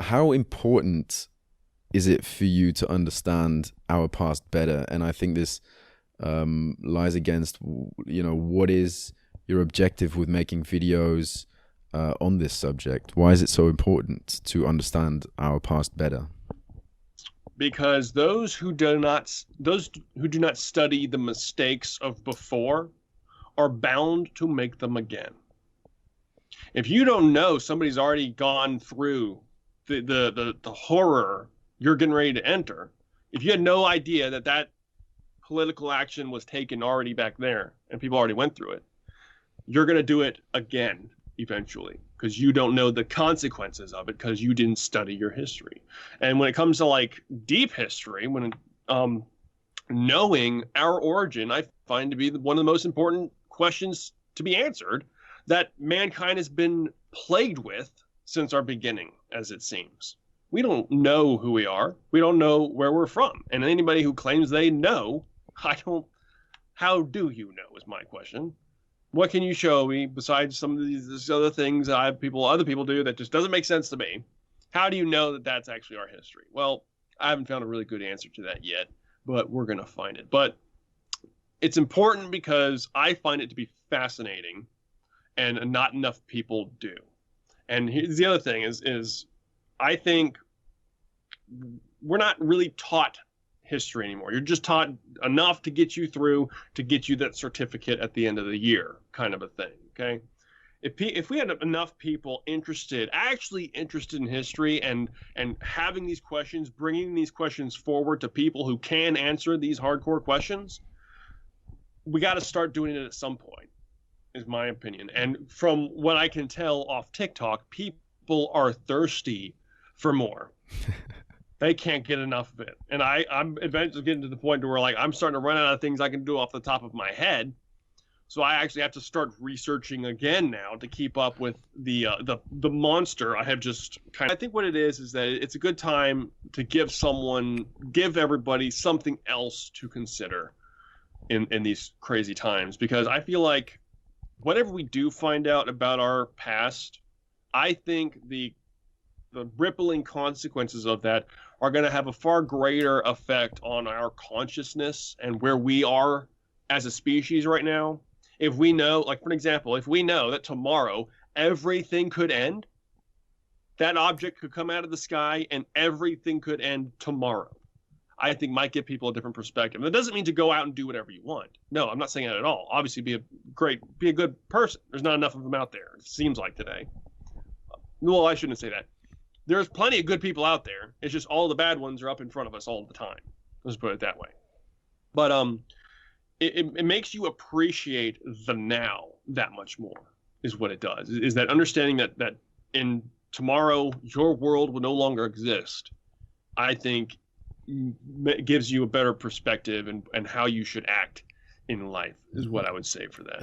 How important is it for you to understand our past better? And I think this lies against, what is your objective with making videos on this subject? Why is it so important to understand our past better? Because those who do not study the mistakes of before are bound to make them again. If you don't know somebody's already gone through the horror you're getting ready to enter, if you had no idea that that political action was taken already back there and people already went through it, you're going to do it again eventually because you don't know the consequences of it because you didn't study your history. And when it comes to like deep history, when knowing our origin, I find to be one of the most important questions to be answered that mankind has been plagued with since our beginning, as it seems. We don't know who we are. We don't know where we're from. And anybody who claims they know, how do you know is my question. What can you show me besides some of these other things that other people do that just doesn't make sense to me? How do you know that that's actually our history? Well, I haven't found a really good answer to that yet, but we're going to find it. But it's important because I find it to be fascinating and not enough people do. And here's the other thing is I think we're not really taught history anymore. You're just taught enough to get you through, to get you that certificate at the end of the year, kind of a thing. Okay. If we had enough people actually interested in history and having these questions, bringing these questions forward to people who can answer these hardcore questions, we got to start doing it at some point, is my opinion. And from what I can tell off TikTok, people are thirsty for more. They can't get enough of it. And I'm eventually getting to the point where like I'm starting to run out of things I can do off the top of my head. So I actually have to start researching again now to keep up with the monster I have just kind of. I think what it is that it's a good time to give everybody something else to consider in these crazy times, because I feel like whatever we do find out about our past, I think the rippling consequences of that are going to have a far greater effect on our consciousness and where we are as a species right now. If we know, like, for example, if we know that tomorrow everything could end, that object could come out of the sky and everything could end tomorrow, I think might give people a different perspective. That doesn't mean to go out and do whatever you want. No, I'm not saying that at all. Obviously, be a good person. There's not enough of them out there, it seems like today. Well, I shouldn't say that. There's plenty of good people out there. It's just all the bad ones are up in front of us all the time. Let's put it that way. But it makes you appreciate the now that much more, is what it does. Is that understanding that in tomorrow your world will no longer exist, I think gives you a better perspective and how you should act in life, is what I would say for that.